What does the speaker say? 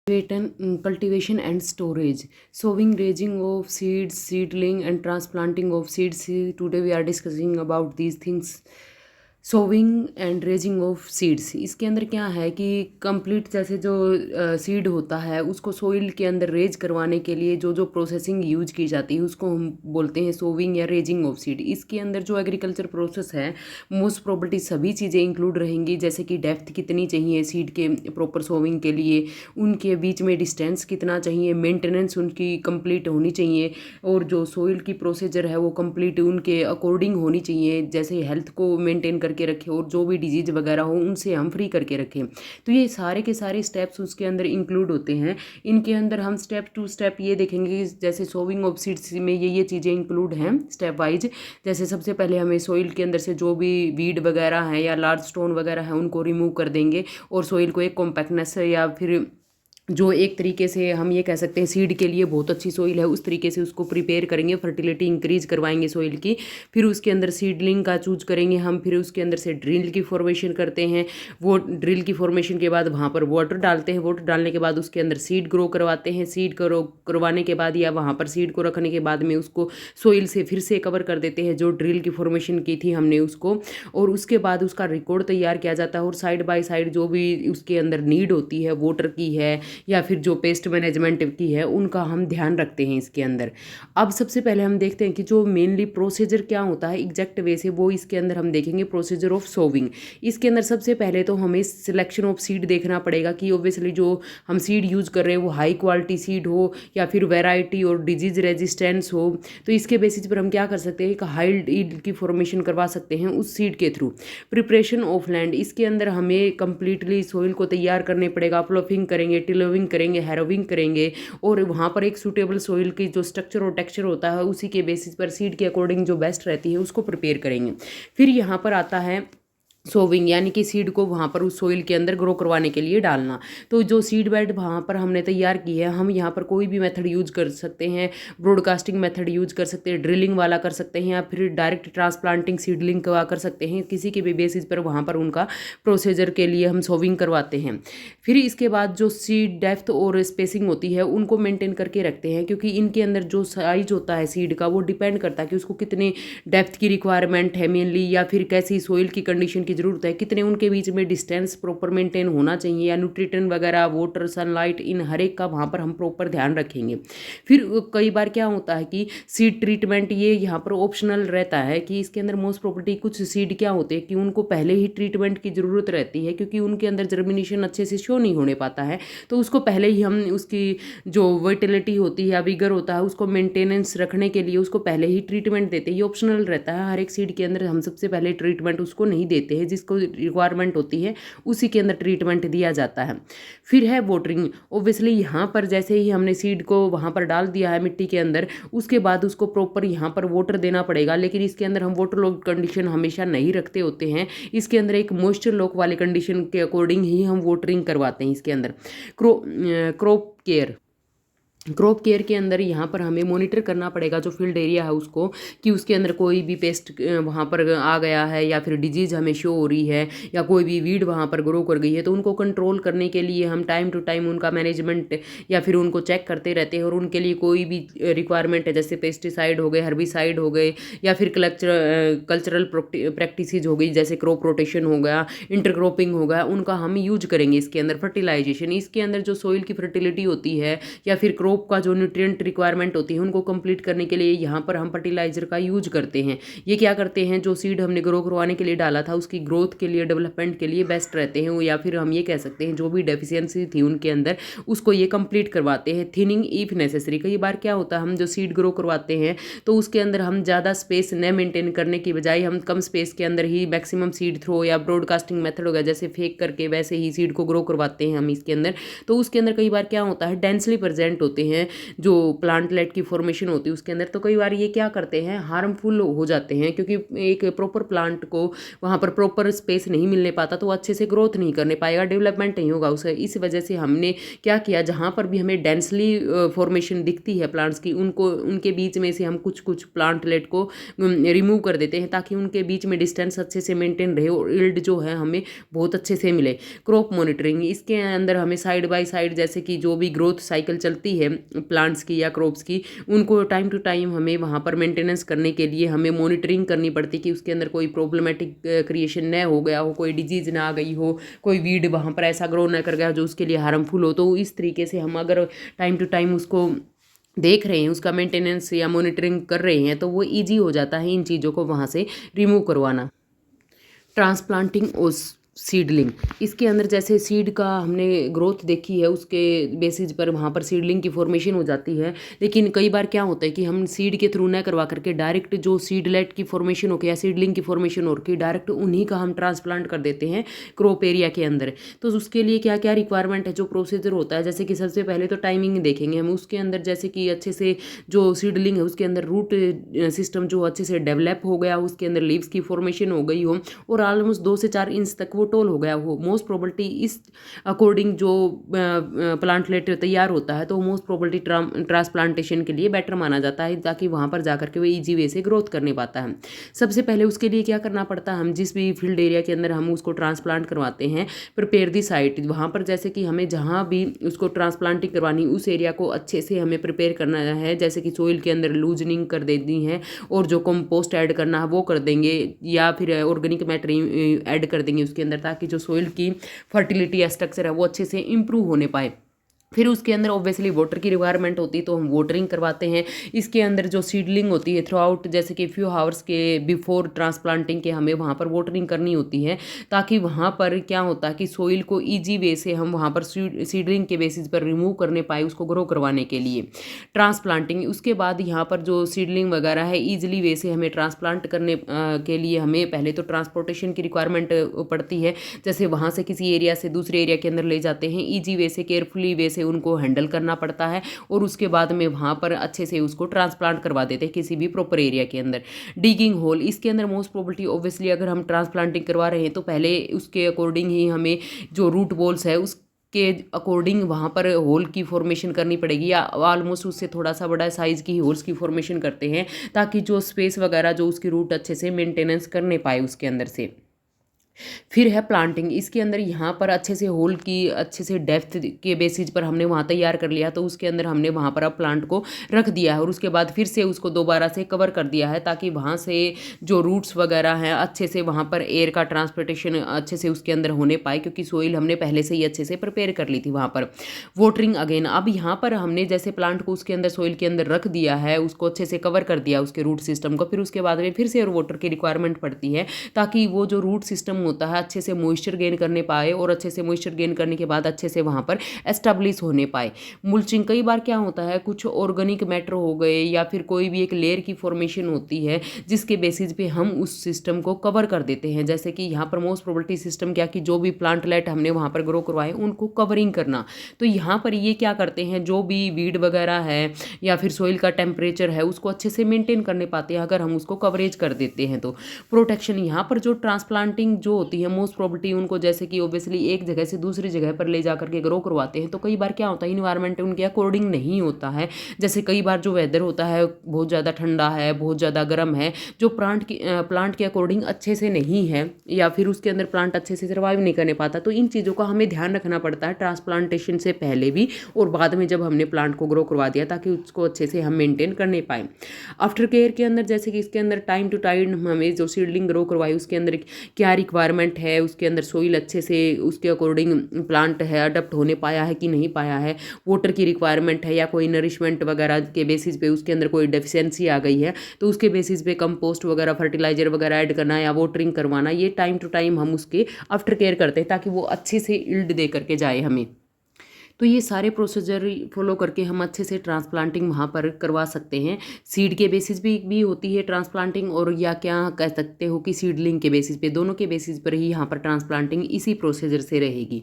Cultivation and storage, sowing, raising of seeds, seedling and transplanting of seeds. Today we are discussing about these things. Sowing and raising of seeds, इसके अंदर क्या है कि complete जैसे जो seed होता है उसको सोइल के अंदर रेज करवाने के लिए जो जो प्रोसेसिंग यूज की जाती है उसको हम बोलते हैं सोविंग या रेजिंग ऑफ सीड। इसके अंदर जो एग्रीकल्चर प्रोसेस है मोस्ट प्रोबेबली सभी चीज़ें इंक्लूड रहेंगी, जैसे कि डेप्थ कितनी चाहिए सीड के प्रॉपर सोविंग के लिए, उनके बीच में डिस्टेंस कितना चाहिए, मेंटेनेंस उनकी कंप्लीट होनी चाहिए, और जो सोइल की प्रोसीजर है वो कंप्लीट उनके अकॉर्डिंग होनी चाहिए, जैसे हेल्थ को मेंटेन करके रखें और जो भी डिजीज वगैरह हो उनसे हम फ्री करके रखें। तो ये सारे के सारे स्टेप्स उसके अंदर इंक्लूड होते हैं। इनके अंदर हम स्टेप टू स्टेप ये देखेंगे, जैसे सोविंग ऑफ सीड्स में ये चीज़ें इंक्लूड हैं स्टेप वाइज। जैसे सबसे पहले हमें सोइल के अंदर से जो भी वीड वगैरह है या लार्ज स्टोन वगैरह है उनको रिमूव कर देंगे और सोइल को एक कॉम्पैक्टनेस या फिर जो एक तरीके से हम ये कह सकते हैं सीड के लिए बहुत अच्छी सोइल है उस तरीके से उसको प्रिपेयर करेंगे, फर्टिलिटी इंक्रीज करवाएंगे सोइल की। फिर उसके अंदर सीडलिंग का चूज करेंगे हम, फिर उसके अंदर से ड्रिल की फॉर्मेशन करते हैं। वो ड्रिल की फॉर्मेशन के बाद वहाँ पर वाटर डालते हैं, वाटर डालने के बाद उसके अंदर सीड ग्रो करवाते हैं, सीड ग्रो करवाने के बाद या वहाँ पर सीड को रखने के बाद में उसको सोइल से फिर से कवर कर देते हैं जो ड्रिल की फॉर्मेशन की थी हमने उसको, और उसके बाद उसका रिकॉर्ड तैयार किया जाता है। और साइड बाय साइड जो भी उसके अंदर नीड होती है वाटर की है या फिर जो पेस्ट मैनेजमेंट की है उनका हम ध्यान रखते हैं इसके अंदर। अब सबसे पहले हम देखते हैं कि जो मेनली प्रोसीजर क्या होता है एग्जैक्ट वे से, वो इसके अंदर हम देखेंगे प्रोसीजर ऑफ सोविंग। इसके अंदर सबसे पहले तो हमें सिलेक्शन ऑफ सीड देखना पड़ेगा कि ऑब्वियसली जो हम सीड यूज कर रहे हैं वो हाई क्वालिटी सीड हो या फिर वेराइटी और डिजीज रेजिस्टेंस हो। तो इसके बेसिस पर हम क्या कर सकते हैं, एक हाई ईल्ड की फॉर्मेशन करवा सकते हैं उस सीड के थ्रू। प्रिपरेशन ऑफ लैंड, इसके अंदर हमें कंप्लीटली सोइल को तैयार करने पड़ेगा, प्लोफिंग करेंगे, टिलोविंग करेंगे, हैरोविंग करेंगे, और वहाँ पर एक सूटेबल सोइल की जो स्ट्रक्चर और टेक्सचर होता है उसी के बेसिस पर सीड के अकॉर्डिंग जो बेस्ट रहती है उसको प्रिपेयर करेंगे। फिर यहाँ पर आता है सोविंग, यानी कि सीड को वहाँ पर उस सोइल के अंदर ग्रो करवाने के लिए डालना। तो जो सीड बेड वहाँ पर हमने तैयार की है, हम यहाँ पर कोई भी मेथड यूज कर सकते हैं, ब्रॉडकास्टिंग मेथड यूज कर सकते हैं, ड्रिलिंग वाला कर सकते हैं, या फिर डायरेक्ट ट्रांसप्लांटिंग सीडलिंग का कर सकते हैं। किसी के भी बेसिस पर वहाँ पर उनका प्रोसीजर के लिए हम सोविंग करवाते हैं। फिर इसके बाद जो सीड डेप्थ और स्पेसिंग होती है उनको मेंटेन करके रखते हैं, क्योंकि इनके अंदर जो साइज होता है सीड का वो डिपेंड करता है कि उसको कितने डेप्थ की रिक्वायरमेंट है मेनली, या फिर कैसी सोइल की कंडीशन की जरूरत है, कितने उनके बीच में डिस्टेंस प्रॉपर मेंटेन होना चाहिए, या न्यूट्रिशन वगैरह वाटर सनलाइट इन हर एक का वहाँ पर हम प्रॉपर ध्यान रखेंगे। फिर कई बार क्या होता है कि सीड ट्रीटमेंट ये यहाँ पर ऑप्शनल रहता है कि इसके अंदर मोस्ट प्रॉपर्टी कुछ सीड क्या होते हैं कि उनको पहले ही ट्रीटमेंट की ज़रूरत रहती है, क्योंकि उनके अंदर जर्मिनेशन अच्छे से शो नहीं होने पाता है। तो उसको पहले ही हम उसकी जो वर्टिलिटी होती है या विगर होता है उसको मेंटेनेंस रखने के लिए उसको पहले ही ट्रीटमेंट देते हैं। ये ऑप्शनल रहता है, हर एक सीड के अंदर हम सबसे पहले ट्रीटमेंट उसको नहीं देते हैं, जिसको रिक्वायरमेंट होती है उसी के अंदर ट्रीटमेंट दिया जाता है। फिर है वाटरिंग, ओब्वियसली यहाँ पर जैसे ही हमने सीड को वहाँ पर डाल दिया है मिट्टी के अंदर, उसके बाद उसको प्रॉपर यहाँ पर वाटर देना पड़ेगा। लेकिन इसके अंदर हम वाटर लॉक कंडीशन हमेशा नहीं रखते होते हैं, इसके अंदर एक मॉइस्चर लॉक वाले कंडीशन के अकॉर्डिंग ही हम वाटरिंग करवाते हैं इसके अंदर। क्रॉप केयर, क्रॉप केयर के अंदर यहाँ पर हमें मॉनिटर करना पड़ेगा जो फील्ड एरिया है उसको, कि उसके अंदर कोई भी पेस्ट वहाँ पर आ गया है या फिर डिजीज़ हमें शो हो रही है या कोई भी वीड वहाँ पर ग्रो कर गई है, तो उनको कंट्रोल करने के लिए हम टाइम टू टाइम उनका मैनेजमेंट या फिर उनको चेक करते रहते हैं। और उनके लिए कोई भी रिक्वायरमेंट है जैसे पेस्टिसाइड हो गए, हर्बिसाइड हो गए, या फिर कल्चरल प्रैक्टिसेज हो गई जैसे क्रॉप रोटेशन हो गया, इंटरक्रॉपिंग हो गया, उनका हम यूज करेंगे इसके अंदर। फर्टिलाइजेशन, इसके अंदर जो सोइल की फर्टिलिटी होती है या फिर क्रॉप का जो न्यूट्रिएंट रिक्वायरमेंट होती है उनको कंप्लीट करने के लिए यहाँ पर हम फर्टिलाइजर का यूज करते हैं। ये क्या करते हैं, जो सीड हमने ग्रो करवाने के लिए डाला था उसकी ग्रोथ के लिए, डेवलपमेंट के लिए बेस्ट रहते हैं, या फिर हम ये कह सकते हैं जो भी डेफिशिएंसी थी उनके अंदर उसको ये कंप्लीट करवाते हैं। थिनिंग इफ नेसेसरी, कई बार क्या होता है हम जो सीड ग्रो करवाते हैं तो उसके अंदर हम ज़्यादा स्पेस न मेंटेन करने की बजाय हम कम स्पेस के अंदर ही मैक्सिमम सीड थ्रो या ब्रॉडकास्टिंग मेथड हो गया जैसे फेंक करके वैसे ही सीड को ग्रो करवाते हैं हम इसके अंदर। तो उसके अंदर कई बार क्या होता है डेंसली प्रेजेंट होते देते हैं जो प्लांटलेट की फॉर्मेशन होती है उसके अंदर, तो कई बार ये क्या करते हैं, हार्मफुल हो जाते हैं, क्योंकि एक प्रॉपर प्लांट को वहाँ पर प्रॉपर स्पेस नहीं मिलने पाता तो वो अच्छे से ग्रोथ नहीं करने पाएगा, डेवलपमेंट नहीं होगा उसका। इस वजह से हमने क्या किया, जहाँ पर भी हमें डेंसली फॉर्मेशन दिखती है प्लांट्स की, उनको उनके बीच में से हम कुछ कुछ प्लांटलेट को रिमूव कर देते हैं, ताकि उनके बीच में डिस्टेंस अच्छे से मेंटेन रहे और यील्ड जो है हमें बहुत अच्छे से मिले। क्रॉप मॉनिटरिंग, इसके अंदर हमें साइड बाय साइड जैसे कि जो भी ग्रोथ साइकिल चलती है प्लांट्स की या क्रॉप्स की, उनको टाइम टू टाइम हमें वहाँ पर मेंटेनेंस करने के लिए हमें मॉनिटरिंग करनी पड़ती कि उसके अंदर कोई प्रॉब्लमेटिक क्रिएशन न हो गया हो, कोई डिजीज ना आ गई हो, कोई वीड वहाँ पर ऐसा ग्रो न कर गया जो उसके लिए हार्मफुल हो। तो इस तरीके से हम अगर टाइम टू टाइम उसको देख रहे हैं, उसका मेंटेनेंस या मॉनिटरिंग कर रहे हैं, तो वो ईजी हो जाता है इन चीज़ों को वहाँ से रिमूव करवाना। ट्रांसप्लांटिंग ओस सीडलिंग, इसके अंदर जैसे सीड का हमने ग्रोथ देखी है, उसके बेसिस पर वहाँ पर सीडलिंग की फॉर्मेशन हो जाती है। लेकिन कई बार क्या होता है कि हम सीड के थ्रू न करवा करके डायरेक्ट जो सीडलेट की फॉर्मेशन हो या सीडलिंग की फॉर्मेशन हो रही डायरेक्ट उन्हीं का हम ट्रांसप्लांट कर देते हैं क्रॉप एरिया के अंदर। तो उसके लिए क्या क्या रिक्वायरमेंट है, जो प्रोसीजर होता है, जैसे कि सबसे पहले तो टाइमिंग देखेंगे हम उसके अंदर, जैसे कि अच्छे से जो सीडलिंग है उसके अंदर रूट सिस्टम जो अच्छे से डेवलप हो गया, उसके अंदर लीव्स की फॉर्मेशन हो गई हो और ऑलमोस्ट 2 से 4 इंच तक टोल हो गया हो। मोस्ट प्रोबेबिलिटी इस अकॉर्डिंग जो प्लांटलेट तैयार होता है तो मोस्ट प्रोबेबिलिटी ट्रांसप्लांटेशन के लिए बेटर माना जाता है, ताकि वहाँ पर जाकर के वो ईजी वे से ग्रोथ करने पाता है। सबसे पहले उसके लिए क्या करना पड़ता है, हम जिस भी फील्ड एरिया के अंदर हम उसको ट्रांसप्लांट करवाते हैं, प्रिपेयर दी साइट, वहाँ पर जैसे कि हमें जहाँ भी उसको ट्रांसप्लांटिंग करवानी उस एरिया को अच्छे से हमें प्रिपेयर करना है, जैसे कि सोइल के अंदर लूजनिंग कर देनी है और जो कंपोस्ट ऐड करना है वो कर देंगे, या फिर ऑर्गेनिक मैटर ऐड कर देंगे उसके अंदर, ताकि जो सोइल की फर्टिलिटी या स्ट्रक्चर है वो अच्छे से इंप्रूव होने पाए। फिर उसके अंदर ऑब्वियसली वाटर की रिक्वायरमेंट होती है तो हम वाटरिंग करवाते हैं। इसके अंदर जो सीडलिंग होती है थ्रू आउट, जैसे कि फ्यू आवर्स के बिफोर ट्रांसप्लांटिंग के हमें वहाँ पर वाटरिंग करनी होती है, ताकि वहाँ पर क्या होता है कि सोइल को ईजी वे से हम वहाँ पर सीडलिंग के बेसिस पर रिमूव करने पाए उसको ग्रो करवाने के लिए। ट्रांसप्लांटिंग, उसके बाद यहाँ पर जो सीडलिंग वगैरह है ईजिली वे से हमें ट्रांसप्लांट करने के लिए हमें पहले तो ट्रांसपोर्टेशन की रिक्वायरमेंट पड़ती है। जैसे वहाँ से किसी एरिया से दूसरे एरिया के अंदर ले जाते हैं, ईजी वे से केयरफुली वे से उनको हैंडल करना पड़ता है और उसके बाद में वहाँ पर अच्छे से उसको ट्रांसप्लांट करवा देते हैं किसी भी प्रॉपर एरिया के अंदर। डिगिंग होल, इसके अंदर मोस्ट प्रोबेबिलिटी ऑब्वियसली अगर हम ट्रांसप्लांटिंग करवा रहे हैं तो पहले उसके अकॉर्डिंग ही हमें जो रूट बॉल्स है उस के अकॉर्डिंग वहाँ पर होल की फॉर्मेशन करनी पड़ेगी, या ऑलमोस्ट उससे थोड़ा सा बड़ा साइज़ की होल्स की फॉर्मेशन करते हैं, ताकि जो स्पेस वगैरह जो उसकी रूट अच्छे से मेंटेनेंस करने पाए उसके अंदर से। फिर है प्लांटिंग, इसके अंदर यहाँ पर अच्छे से होल की अच्छे से डेप्थ के बेसिस पर हमने वहाँ तैयार कर लिया, तो उसके अंदर हमने वहाँ पर अब प्लांट को रख दिया है और उसके बाद फिर से उसको दोबारा से कवर कर दिया है, ताकि वहाँ से जो रूट्स वगैरह हैं अच्छे से वहाँ पर एयर का ट्रांसपोर्टेशन अच्छे से उसके अंदर होने पाए, क्योंकि सोइल हमने पहले से ही अच्छे से प्रिपेयर कर ली थी वहाँ पर। वाटरिंग अगेन, अब यहाँ पर हमने जैसे प्लांट को उसके अंदर सोइल के अंदर रख दिया है, उसको अच्छे से कवर कर दिया उसके रूट सिस्टम को, फिर उसके बाद में फिर से और वाटर की रिक्वायरमेंट पड़ती है, ताकि वो जो रूट सिस्टम होता है अच्छे से मॉइस्चर गेन करने पाए और अच्छे से मॉइस्चर गेन करने के बाद अच्छे से वहाँ पर एस्टेब्लिश होने पाए। मुल्चिंग, कई बार क्या होता है कुछ ऑर्गेनिक मैटर हो गए या फिर कोई भी एक लेयर की फॉर्मेशन होती है जिसके बेसिस पे हम उस सिस्टम को कवर कर देते हैं, जैसे कि यहाँ पर मोस्ट प्रोबेबिलिटी सिस्टम क्या कि जो भी प्लांटलेट हमने वहाँ पर ग्रो करवाए उनको कवरिंग करना। तो यहाँ पर ये क्या करते हैं, जो भी वीड वगैरह है या फिर सोइल का टेम्परेचर है उसको अच्छे से मेंटेन करने पाते हैं अगर हम उसको कवरेज कर देते हैं। तो प्रोटेक्शन, यहाँ पर जो ट्रांसप्लांटिंग जो होती है मोस्ट प्रोबेबिलिटी उनको जैसे कि ऑब्वियसली एक जगह से दूसरी जगह पर ले जाकर के ग्रो करवाते हैं, तो कई बार क्या होता है इन्वायरमेंट उनके अकॉर्डिंग नहीं होता है। जैसे कई बार जो वेदर होता है बहुत ज़्यादा ठंडा है, बहुत ज़्यादा गर्म है, जो प्लांट के अकॉर्डिंग अच्छे से नहीं है, या फिर उसके अंदर प्लांट अच्छे से सर्वाइव नहीं करने पाता। तो इन चीज़ों का हमें ध्यान रखना पड़ता है ट्रांसप्लांटेशन से पहले भी और बाद में जब हमने प्लांट को ग्रो करवा दिया, ताकि उसको अच्छे से हम मेंटेन करने पाएँ। आफ्टर केयर के अंदर जैसे कि इसके अंदर टाइम टू टाइम हमें जो सीडलिंग ग्रो करवाई उसके अंदर क्या रिक्वायरमेंट है, उसके अंदर सोइल अच्छे से उसके अकॉर्डिंग प्लांट है अडप्ट होने पाया है कि नहीं पाया है, वाटर की रिक्वायरमेंट है या कोई नरिशमेंट वगैरह के बेसिस पे उसके अंदर कोई डेफिशिएंसी आ गई है, तो उसके बेसिस पे कंपोस्ट वगैरह फर्टिलाइजर वगैरह ऐड करना या वाटरिंग करवाना, ये टाइम टू टाइम हम उसके आफ्टर केयर करते हैं ताकि वो अच्छे से यील्ड दे करके जाए हमें। तो ये सारे प्रोसीजर फॉलो करके हम अच्छे से ट्रांसप्लांटिंग वहाँ पर करवा सकते हैं। सीड के बेसिस भी होती है ट्रांसप्लांटिंग, और या क्या कह सकते हो कि सीडलिंग के बेसिस पे, दोनों के बेसिस पर ही यहाँ पर ट्रांसप्लांटिंग इसी प्रोसीजर से रहेगी।